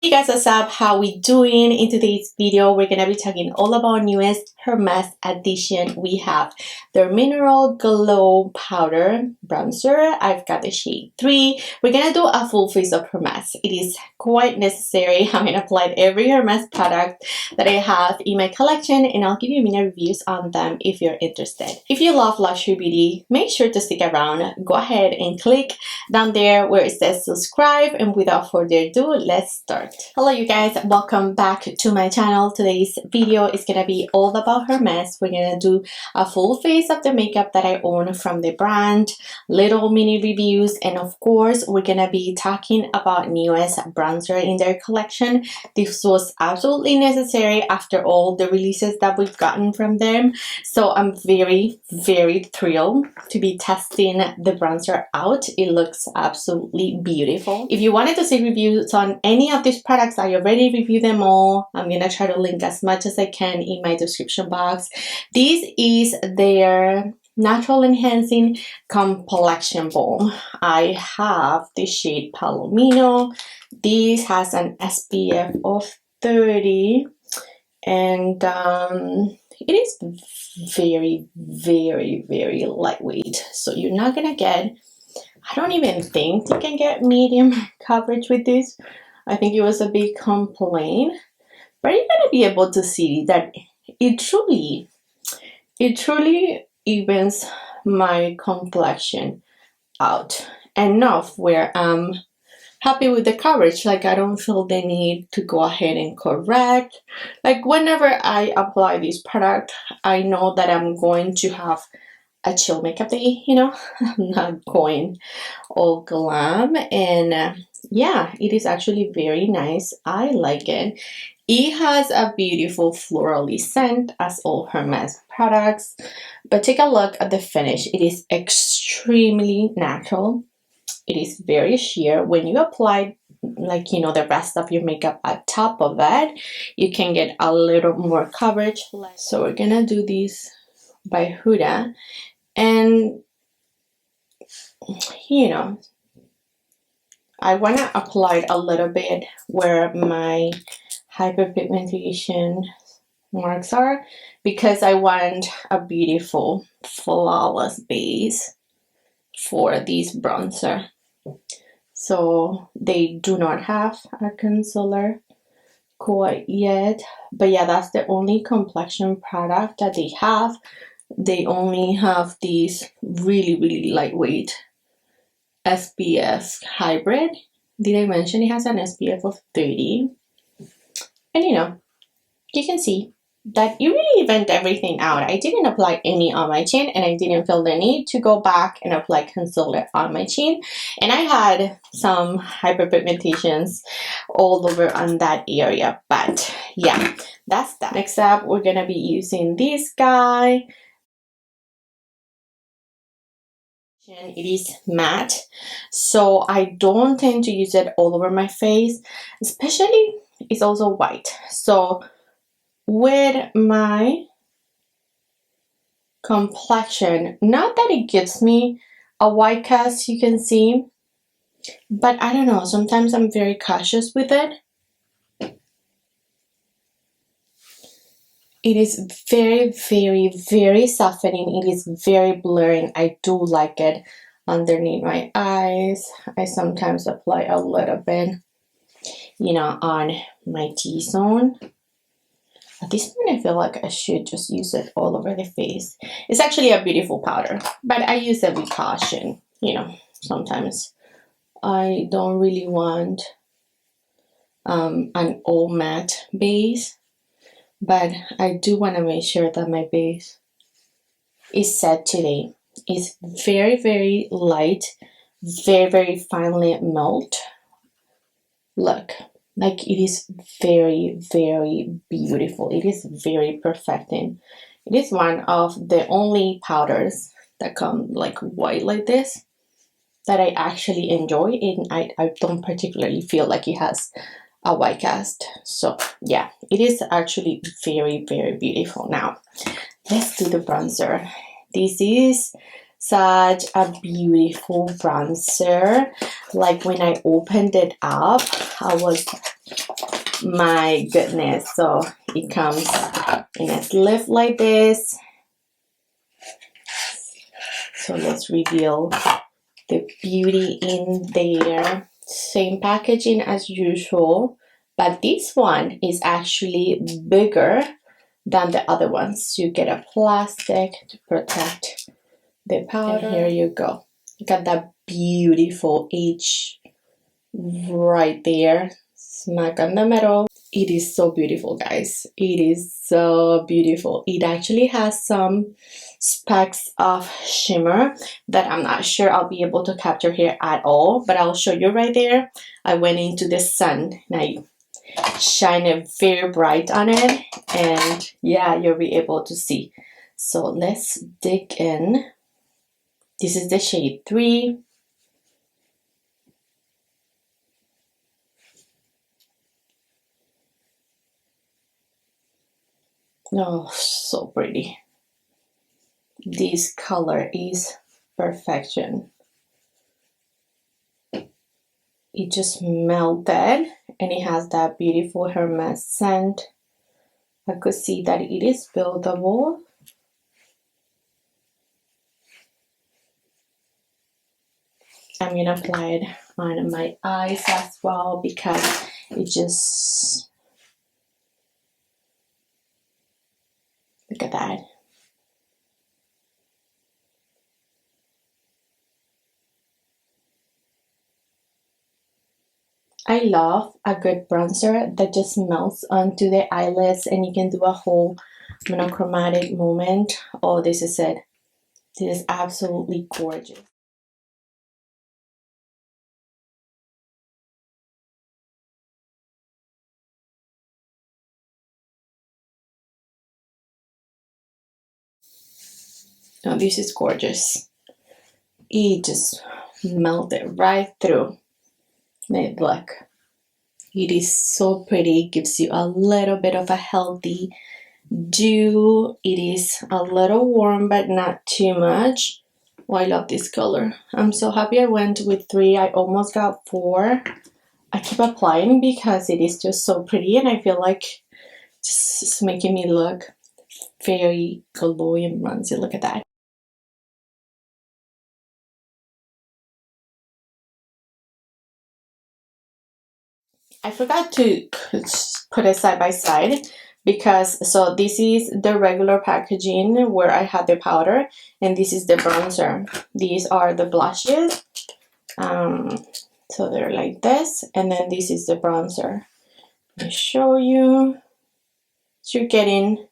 Hey guys, what's up? How we doing? In today's video, we're gonna be talking all about newest Hermes addition. We have their Mineral Glow Powder Bronzer. I've got the shade 3. We're gonna do a full face of Hermes. It is quite necessary. I'm gonna apply every Hermes product that I have in my collection, and I'll give you mini reviews on them if you're interested. If you love luxury beauty, make sure to stick around. Go ahead and click down there where it says subscribe, and without further ado, let's start. Hello you guys, welcome back to my channel. Today's video is gonna be all about Hermes. We're gonna do a full face of the makeup that I own from the brand, little mini reviews, and of course we're gonna be talking about newest bronzer in their collection. This was absolutely necessary after all the releases that we've gotten from them, so I'm very thrilled to be testing the bronzer out. It looks absolutely beautiful. If you wanted to see reviews on any of these products, I already reviewed them all. I'm gonna try to link as much as I can in my description box. This is their natural enhancing complexion balm. I have the shade Palomino. This has an SPF of 30, and it is very lightweight, so you're not gonna get, I don't even think you can get medium coverage with this. I think it was a big complaint, but you're gonna be able to see that it truly evens my complexion out enough where I'm happy with the coverage. Like, I don't feel the need to go ahead and correct. Like, whenever I apply this product, I know that I'm going to have a chill makeup day, you know. I'm not going all glam, and yeah, it is actually very nice. I like it. It has a beautiful florally scent, as all Hermes products, but take a look at the finish. It is extremely natural. It is very sheer. When you apply, like, you know, the rest of your makeup at top of it, you can get a little more coverage. So we're gonna do this by Huda, and you know, I want to apply a little bit where my hyperpigmentation marks are, because I want a beautiful flawless base for this bronzer. So they do not have a concealer quite yet, but yeah, that's the only complexion product that they have. They only have these really lightweight SPF hybrid. Did I mention it has an SPF of 30? And you know, you can see that it really evened everything out. I didn't apply any on my chin, and I didn't feel the need to go back and apply concealer on my chin. And I had some hyperpigmentations all over on that area, but yeah, that's that. Next up, we're gonna be using this guy. It is matte, so I don't tend to use it all over my face, especially it's also white. So with my complexion, not that it gives me a white cast, you can see, but I don't know, sometimes I'm very cautious with it. It is very softening. It is very blurring. I do like it underneath my eyes. I sometimes apply a little bit, you know, on my T-zone. At this point, I feel like I should just use it all over the face. It's actually a beautiful powder, but I use it with caution. You know, sometimes I don't really want an all matte base, but I do want to make sure that my base is set today. It's very light, very finely melt. Look, like, it is very beautiful. It is very perfecting. It is one of the only powders that come like white like this that I actually enjoy, and I don't particularly feel like it has a white cast. So yeah, it is actually very beautiful. Now let's do the bronzer. This is such a beautiful bronzer. Like, when I opened it up, I was My goodness. So it comes in a sleeve like this. So let's reveal the beauty in there. Same packaging as usual, but this one is actually bigger than the other ones. You get a plastic to protect the powder. And here you go. Look at that beautiful edge right there, smack on the middle. It is so beautiful, guys. It is so beautiful. It actually has some specks of shimmer that I'm not sure I'll be able to capture here at all, but I'll show you right there. I went into the sun and I shine it very bright on it, and yeah, you'll be able to see. So let's dig in. This is the shade 3. Oh, so pretty. This color is perfection. It just melted, and it has that beautiful Hermes scent. I could see that it is buildable. I'm gonna apply it on my eyes as well because it just, look at that. I love a good bronzer that just melts onto the eyelids and you can do a whole monochromatic moment. Oh, this is it. This is absolutely gorgeous. Oh, this is gorgeous. It just melted right through. Look, it is so pretty. It gives you a little bit of a healthy dew. It is a little warm, but not too much. Oh, I love this color. I'm so happy I went with 3. I almost got 4. I keep applying because it is just so pretty, and I feel like it's making me look very glowy and bronzy. Look at that. I forgot to put it side by side because, so this is the regular packaging where I had the powder, and this is the bronzer. These are the blushes. So they're like this, and then this is the bronzer. Let me show you. So you're getting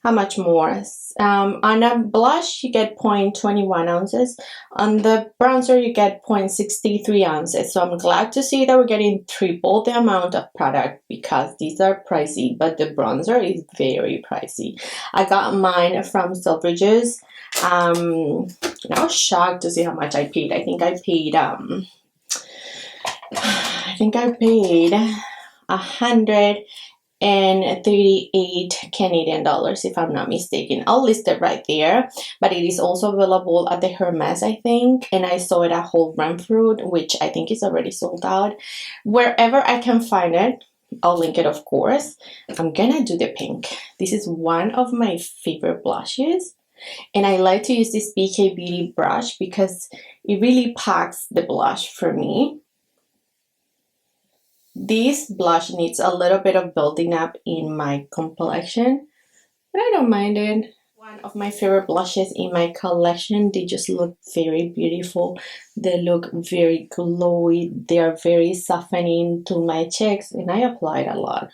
how much more? On a blush, you get 0.21 ounces. On the bronzer, you get 0.63 ounces. So I'm glad to see that we're getting triple the amount of product because these are pricey, but the bronzer is very pricey. I got mine from Selfridges. And I was shocked to see how much I paid. I think I paid 138 Canadian dollars, if I'm not mistaken. I'll list it right there, but it is also available at the Hermes, I think, and I saw it at Whole Referal, which I think is already sold out. Wherever I can find it, I'll link it, of course. I'm gonna do the pink. This is one of my favorite blushes, and I like to use this BK Beauty brush because it really packs the blush for me. This blush needs a little bit of building up in my complexion, but I don't mind it. One of my favorite blushes in my collection. They just look very beautiful. They look very glowy. They are very softening to my cheeks, and I applied a lot.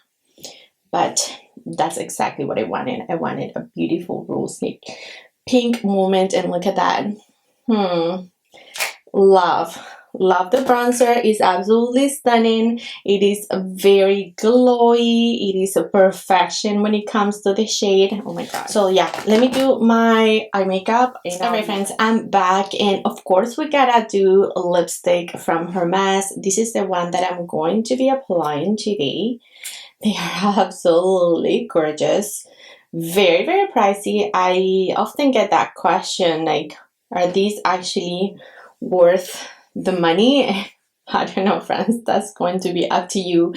But that's exactly what I wanted. I wanted a beautiful rosy pink moment, and look at that. Love the bronzer. Is absolutely stunning. It is very glowy. It is a perfection when it comes to the shade. Oh my god. So yeah, let me do my eye makeup. Alright friends, I'm back, and of course we gotta do a lipstick from Hermes. This is the one that I'm going to be applying today. They are absolutely gorgeous. Very, very pricey. I often get that question, like, are these actually worth the money? I don't know, friends. That's going to be up to you.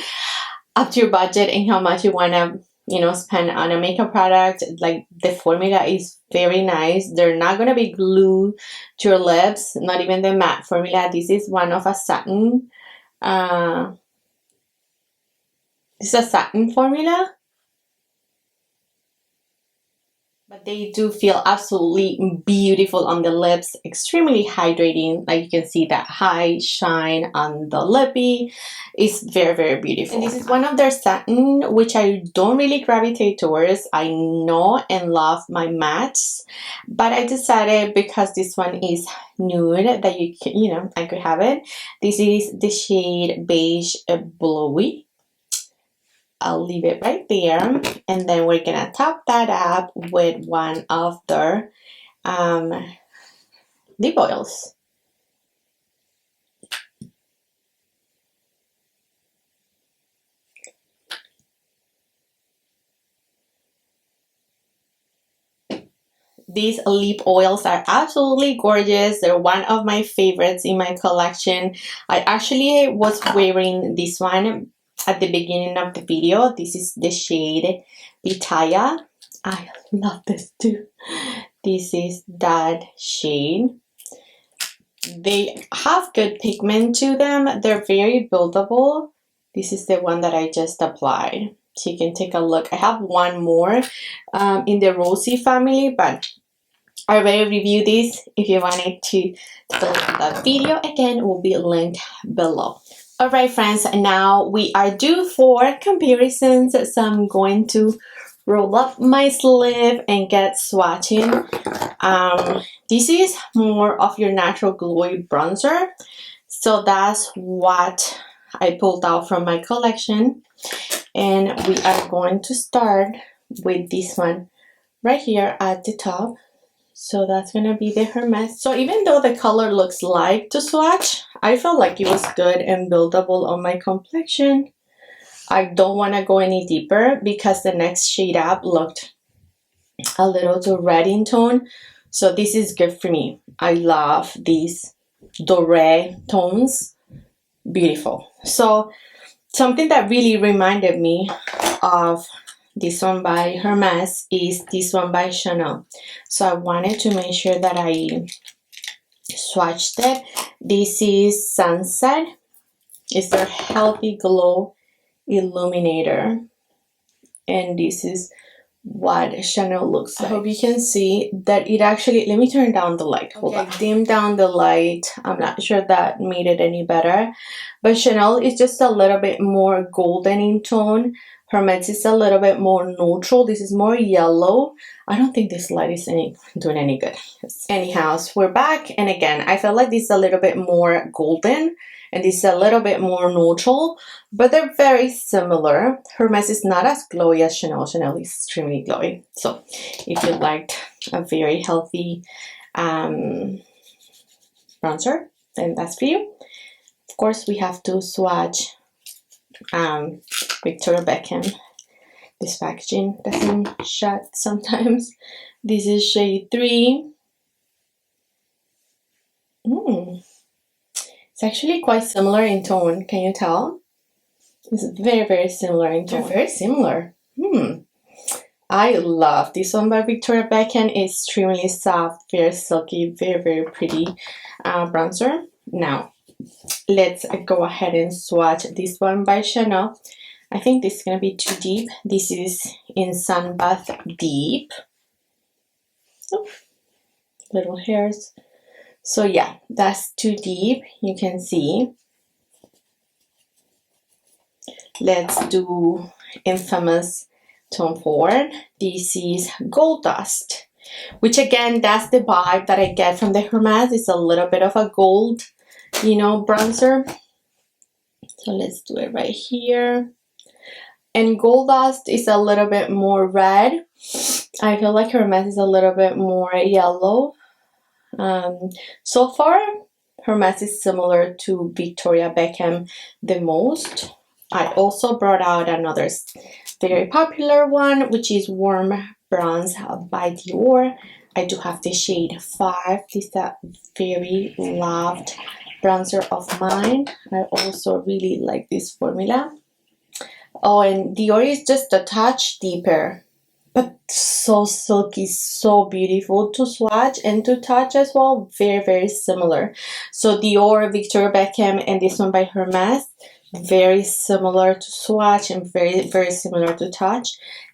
up to your budget and how much you want to, you know, spend on a makeup product. Like, the formula is very nice. They're not going to be glued to your lips, not even the matte formula. This is one of a satin. This is a satin formula. But they do feel absolutely beautiful on the lips, extremely hydrating. Like, you can see that high shine on the lippy. It's very, very beautiful. And this is one of their satin, which I don't really gravitate towards. I know and love my mattes, but I decided because this one is nude that you can, you know, I could have it. This is the shade Beige Blowy. I'll leave it right there, and then we're gonna top that up with one of their lip oils. These lip oils are absolutely gorgeous. They're one of my favorites in my collection. I actually was wearing this one at the beginning of the video. This is the shade Pitaya. I love this too. This is that shade. They have good pigment to them. They're very buildable. This is the one that I just applied. So you can take a look. I have one more in the Rosy family, but I already reviewed this. If you wanted to take a look at that video, again, it will be linked below. Alright friends, now we are due for comparisons, so I'm going to roll up my sleeve and get swatching. This is more of your natural glowy bronzer, so that's what I pulled out from my collection, and we are going to start with this one right here at the top. So that's gonna be the Hermes. So even though the color looks light to swatch, I felt like it was good and buildable on my complexion. I don't want to go any deeper because the next shade up looked a little too red in tone. So this is good for me. I love these doré tones. Beautiful. So something that really reminded me of this one by Hermes is this one by Chanel. So I wanted to make sure that I swatched it. This is Sunset. It's their Healthy Glow Illuminator. And this is what Chanel looks like. I hope you can see that it actually, let me turn down the light. Hold on. Dim down the light. I'm not sure that made it any better. But Chanel is just a little bit more golden in tone. Hermes is a little bit more neutral. This is more yellow. I don't think this light is doing any good. Anyhow, so we're back. And again, I felt like this is a little bit more golden. And this is a little bit more neutral. But they're very similar. Hermes is not as glowy as Chanel. Chanel is extremely glowy. So if you liked a very healthy bronzer, then that's for you. Of course, we have to swatch Victoria Beckham. This packaging doesn't shut sometimes. This is shade 3. It's actually quite similar in tone. Can you tell? It's very, very similar in tone. They're very similar. I love this one by Victoria Beckham. It's extremely soft, very silky, very, very pretty bronzer. Now, let's go ahead and swatch this one by Chanel. I think this is going to be too deep. This is in Sunbath Deep. Oh, little hairs. So yeah, that's too deep. You can see. Let's do Infamous Tom Ford. This is Gold Dust, which again, that's the vibe that I get from the Hermes. It's a little bit of a gold, you know, bronzer. So let's do it right here. And Gold Dust is a little bit more red. I feel like Hermes is a little bit more yellow. So far, Hermes is similar to Victoria Beckham the most. I also brought out another very popular one, which is Warm Bronze by Dior. I do have the shade 5. This is a very loved bronzer of mine. I also really like this formula. Oh, and Dior is just a touch deeper, but so silky, so beautiful to swatch and to touch as well. Very, very similar. So Dior, Victoria Beckham, and this one by Hermes, very similar to swatch and very, very similar to touch.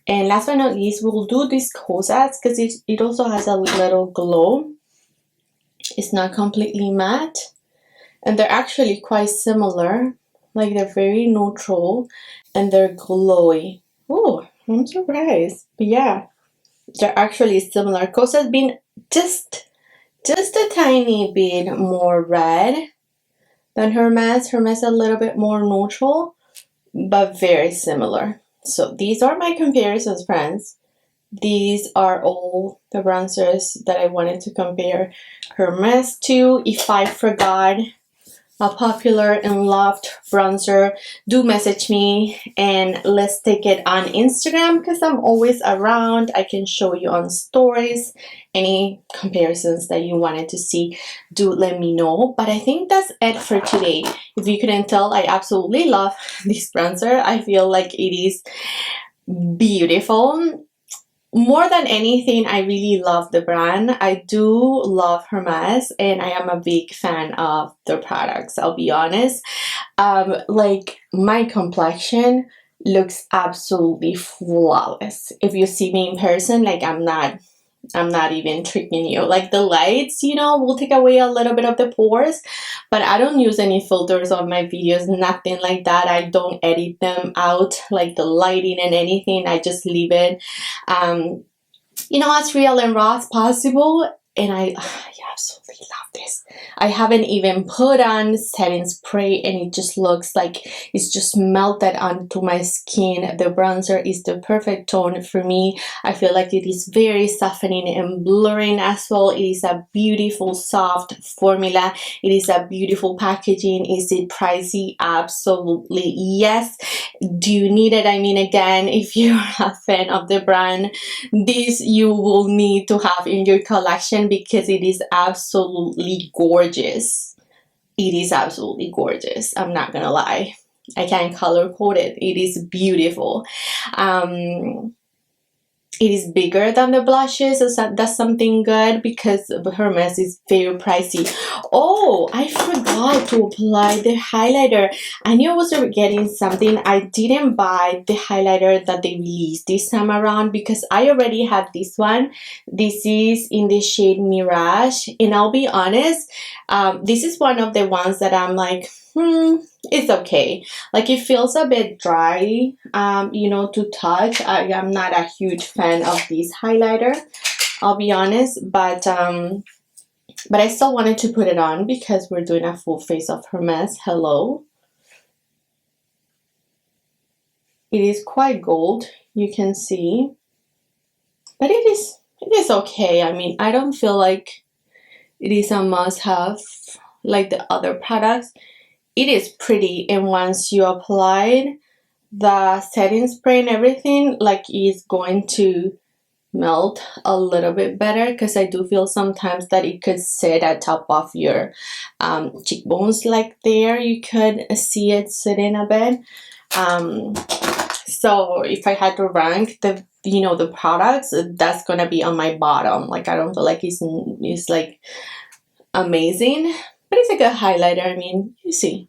And last but not least, we'll do these cosets because it also has a little glow. It's not completely matte, and they're actually quite similar. Like, they're very neutral and they're glowy. Oh, I'm surprised. But yeah, they're actually similar. Cosa's been just a tiny bit more red than Hermes. Hermes a little bit more neutral, but very similar. So these are my comparisons, friends. These are all the bronzers that I wanted to compare Hermes to. If I forgot a popular and loved bronzer, do message me and let's take it on Instagram because I'm always around. I can show you on stories any comparisons that you wanted to see. Do let me know. But I think that's it for today. If you couldn't tell, I absolutely love this bronzer. I feel like it is beautiful. More than anything, I really love the brand. I do love Hermes and I am a big fan of their products, I'll be honest. Like, my complexion looks absolutely flawless. If you see me in person, like, I'm not even tricking you. Like, the lights, you know, will take away a little bit of the pores, but I don't use any filters on my videos, nothing like that. I don't edit them out, like the lighting and anything. I just leave it, you know, as real and raw as possible. And I absolutely love this. I haven't even put on setting spray and it just looks like it's just melted onto my skin. The bronzer is the perfect tone for me. I feel like it is very softening and blurring as well. It is a beautiful soft formula. It is a beautiful packaging. Is it pricey? Absolutely yes. Do you need it? I mean, again, if you're a fan of the brand, this you will need to have in your collection because it is absolutely gorgeous. It is absolutely gorgeous. I'm not gonna lie. I can't color code it. It is beautiful. It is bigger than the blushes, so that's something good because Hermes is very pricey. Oh, I forgot to apply the highlighter. I knew I was getting something. I didn't buy the highlighter that they released this time around because I already had this one. This is in the shade Mirage, and I'll be honest, this is one of the ones that I'm like, it's okay. Like, it feels a bit dry, you know, to touch. I am not a huge fan of this highlighter, I'll be honest, but I still wanted to put it on because we're doing a full face of Hermes. Hello. It is quite gold, you can see, but it is okay. I mean, I don't feel like it is a must-have like the other products. It is pretty, and once you applied the setting spray and everything, like, it's going to melt a little bit better because I do feel sometimes that it could sit at top of your cheekbones, like there you could see it sitting a bit. So if I had to rank the, you know, the products, that's gonna be on my bottom. Like, I don't feel like it's like amazing, but it's a good highlighter. I mean, you see,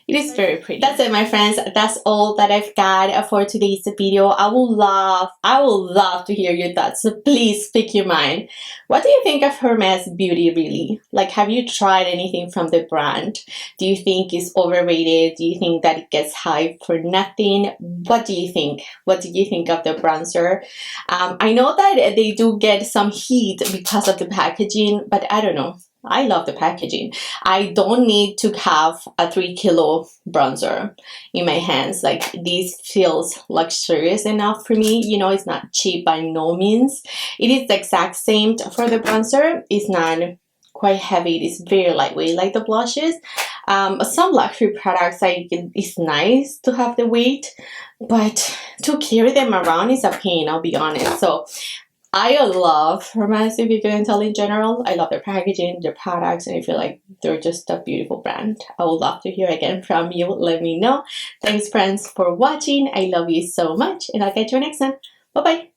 it is very pretty. That's it, my friends. That's all that I've got for today's video. I will love to hear your thoughts. So please speak your mind. What do you think of Hermes Beauty, really? Like, have you tried anything from the brand? Do you think it's overrated? Do you think that it gets hyped for nothing? What do you think? What did you think of the bronzer? I know that they do get some heat because of the packaging, but I don't know. I love the packaging. I don't need to have a 3 kilo bronzer in my hands. Like, this feels luxurious enough for me. You know, it's not cheap by no means. It is the exact same for the bronzer. It's not quite heavy. It is very lightweight like the blushes. Some luxury products, like, it's nice to have the weight, but to carry them around is a pain, I'll be honest. So I love Hermes, if you couldn't tell in general. I love their packaging, their products, and I feel like they're just a beautiful brand. I would love to hear again from you. Let me know. Thanks, friends, for watching. I love you so much, and I'll catch you next time. Bye-bye.